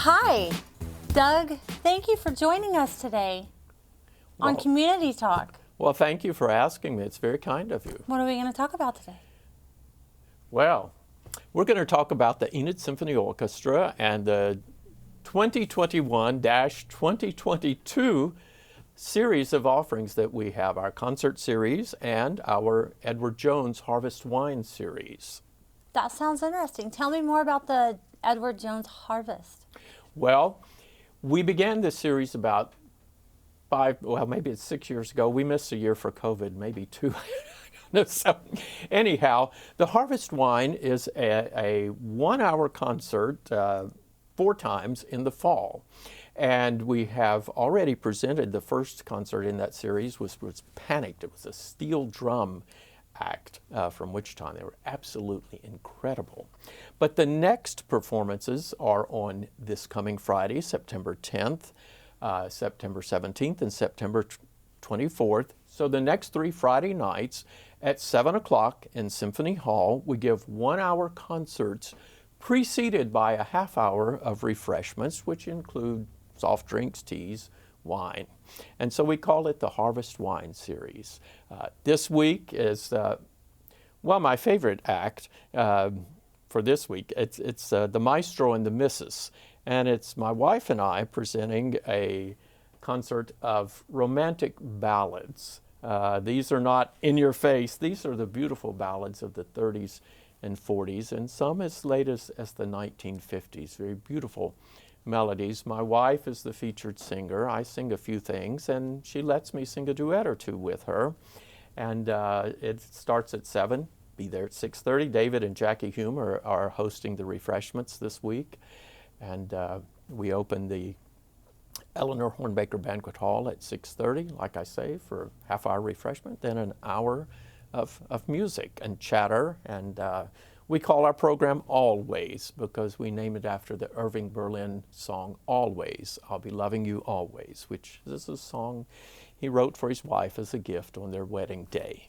Hi, Doug. Thank you for joining us today on Community Talk. Well, thank you for asking me. It's very kind of you. What are we going to talk about today? Well, we're going to talk about the Enid Symphony Orchestra and the 2021-2022 series of offerings that we have, our concert series and our Edward Jones Harvest Wine series. That sounds interesting. Tell me more about the Edward Jones Harvest. Well, we began this series about maybe it's 6 years ago. We missed a year for COVID, maybe two. So anyhow, the Harvest Wine is a 1 hour concert 4 times in the fall. And we have already presented the first concert in that series, was Panicked. It was a steel drum act from Wichita. They were absolutely incredible. But the next performances are on this coming Friday, September 10th, September 17th, and September 24th. So the next 3 Friday nights at 7 o'clock in Symphony Hall, we give 1 hour concerts preceded by a half hour of refreshments, which include soft drinks, teas, wine. And so we call it the Harvest Wine series. This week is, my favorite act for this week. It's the Maestro and the Missus. And it's my wife and I presenting a concert of romantic ballads. These are not in your face. These are the beautiful ballads of the 30s and 40s, and some as late as the 1950s. Very beautiful melodies. My wife is the featured singer. I sing a few things, and she lets me sing a duet or two with her. And it starts at 7. Be there at 6:30. David and Jackie Hume are hosting the refreshments this week. And we open the Eleanor Hornbaker Banquet Hall at 6:30, like I say, for half-hour refreshment, then an hour of music and chatter. And we call our program Always because we name it after the Irving Berlin song Always, I'll Be Loving You Always, which is a song he wrote for his wife as a gift on their wedding day.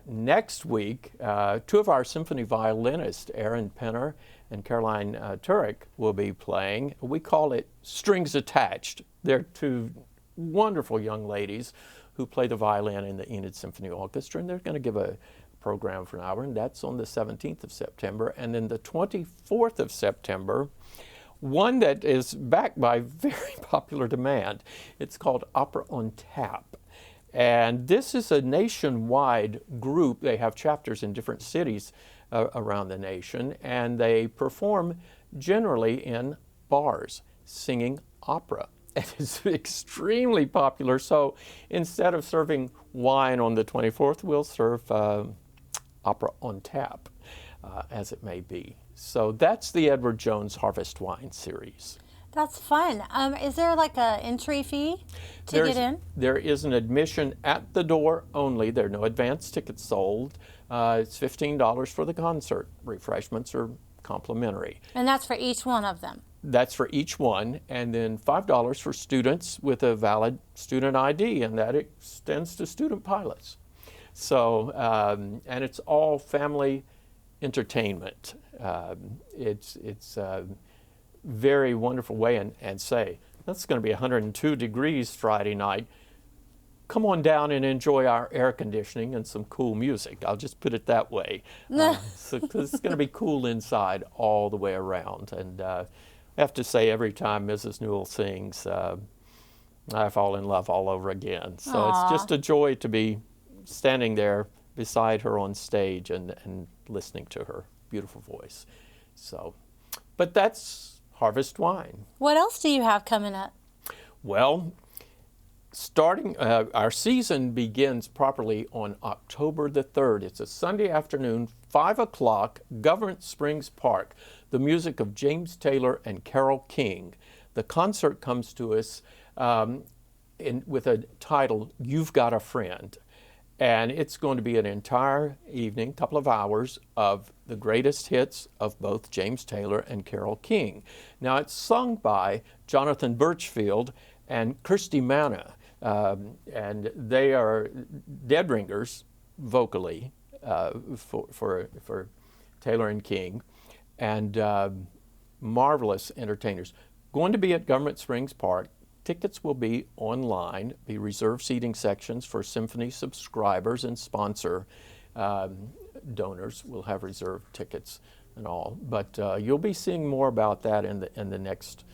Next week, 2 of our symphony violinists, Aaron Penner and Caroline Turek, will be playing. We call it Strings Attached. They're 2 wonderful young ladies who play the violin in the Enid Symphony Orchestra, and they're going to give a program for an hour, and that's on the 17th of September. And then the 24th of September, one that is backed by very popular demand. It's called Opera on Tap. And this is a nationwide group. They have chapters in different cities around the nation, and they perform generally in bars, singing opera. It is extremely popular. So instead of serving wine on the 24th, we'll serve opera on tap, as it may be. So that's the Edward Jones Harvest Wine series. That's fun. Is there like an entry fee to get in? There is an admission at the door only. There are no advance tickets sold. It's $15 for the concert. Refreshments are complimentary. And that's for each one of them? That's for each one. And then $5 for students with a valid student ID, and that extends to student pilots. So, and it's all family entertainment. It's very wonderful way, and say, that's going to be 102 degrees Friday night. Come on down and enjoy our air conditioning and some cool music. I'll just put it that way. So, 'cause it's going to be cool inside all the way around. And I have to say, every time Mrs. Newell sings, I fall in love all over again. So Aww. It's just a joy to be standing there beside her on stage and listening to her beautiful voice. So, but that's Harvest Wine. What else do you have coming up? Well, starting, our season begins properly on October the 3rd. It's a Sunday afternoon, 5 o'clock, Government Springs Park. The music of James Taylor and Carole King. The concert comes to us with a title, You've Got a Friend. And it's going to be an entire evening, couple of hours, of the greatest hits of both James Taylor and Carole King. Now, it's sung by Jonathan Birchfield and Kirsty Manna, and they are dead ringers vocally for Taylor and King. And marvelous entertainers. Going to be at Government Springs Park. Tickets will be online, be reserved seating sections for symphony subscribers and sponsor donors will have reserved tickets and all. But you'll be seeing more about that in the next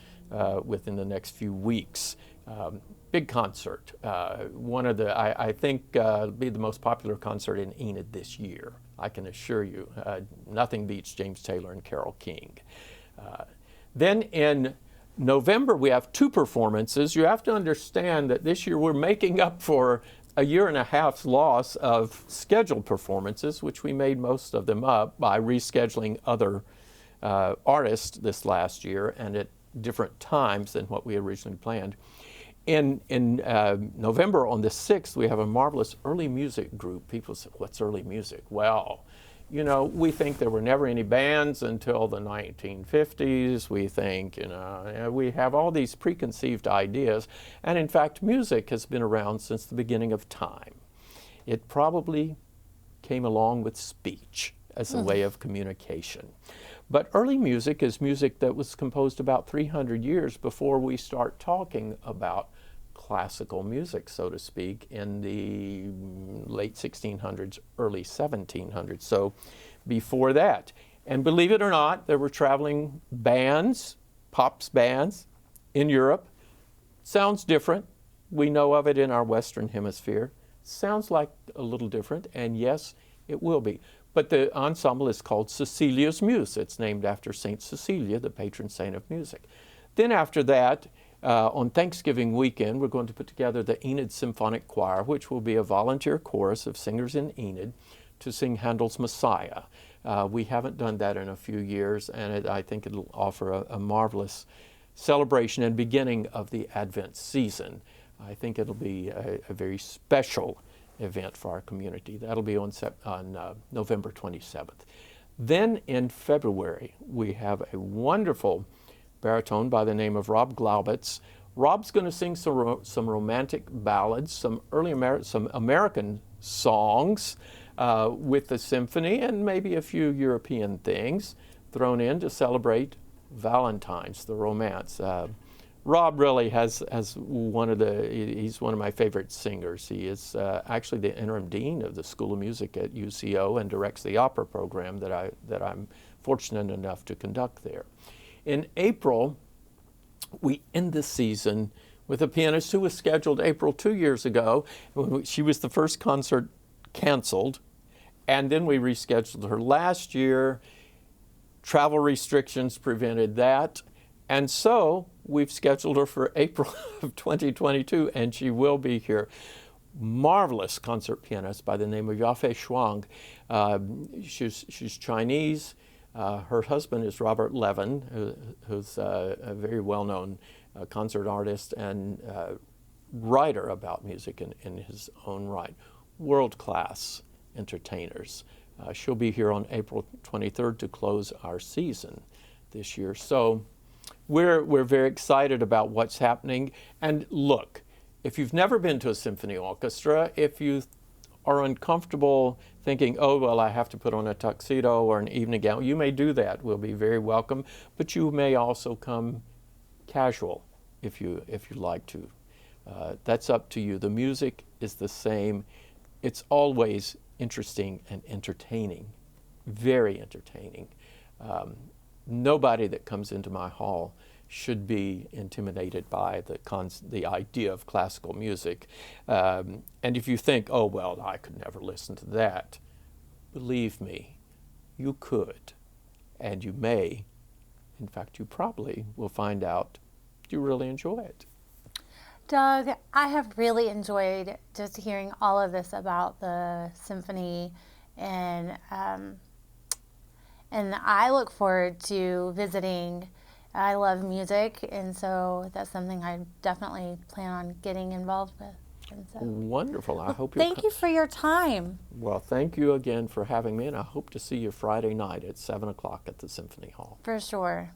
within the next few weeks. Big concert. One of the I think be the most popular concert in Enid this year. I can assure you, nothing beats James Taylor and Carole King. Then in November, we have 2 performances. You have to understand that this year we're making up for a year and a half's loss of scheduled performances, which we made most of them up by rescheduling other artists this last year and at different times than what we originally planned. In November on the 6th, we have a marvelous early music group. People say, what's early music? Well, you know, we think there were never any bands until the 1950s. We think, you know, we have all these preconceived ideas. And in fact, music has been around since the beginning of time. It probably came along with speech as a way of communication. But early music is music that was composed about 300 years before we start talking about classical music, so to speak, in the late 1600s, early 1700s. So before that. And believe it or not, there were traveling bands, pops bands in Europe. Sounds different. We know of it in our Western Hemisphere. Sounds like a little different, and yes, it will be. But the ensemble is called Cecilia's Muse. It's named after Saint Cecilia, the patron saint of music. Then after that, on Thanksgiving weekend, we're going to put together the Enid Symphonic Choir, which will be a volunteer chorus of singers in Enid to sing Handel's Messiah. We haven't done that in a few years, and I think it'll offer a marvelous celebration and beginning of the Advent season. I think it'll be a very special event for our community. That'll be on November 27th. Then in February, we have a wonderful baritone by the name of Rob Glaubitz. Rob's going to sing some romantic ballads, some American songs with the symphony, and maybe a few European things thrown in to celebrate Valentine's, the romance. Rob really has he's one of my favorite singers. He is actually the interim dean of the School of Music at UCO and directs the opera program that I'm fortunate enough to conduct there. In April, we end the season with a pianist who was scheduled April 2 years ago. She was the first concert canceled, and then we rescheduled her last year. Travel restrictions prevented that, and so we've scheduled her for April of 2022, and she will be here. Marvelous concert pianist by the name of Yafei Shuang. She's Chinese. Her husband is Robert Levin, who's a very well-known concert artist and writer about music in his own right. World-class entertainers. She'll be here on April 23rd to close our season this year. So we're very excited about what's happening. And look, if you've never been to a symphony orchestra, if you are uncomfortable thinking, oh, well, I have to put on a tuxedo or an evening gown, you may do that. We'll be very welcome. But you may also come casual if you like to. That's up to you. The music is the same. It's always interesting and entertaining, very entertaining. Nobody that comes into my hall should be intimidated by the idea of classical music. And if you think, oh, well, I could never listen to that, believe me, you could, and you may. In fact, you probably will find out you really enjoy it. Doug, I have really enjoyed just hearing all of this about the symphony, and I look forward to visiting. I love music, and so that's something I definitely plan on getting involved with. And so, wonderful. I hope thank you for your time. Well, thank you again for having me, and I hope to see you Friday night at 7 o'clock at the Symphony Hall. For sure.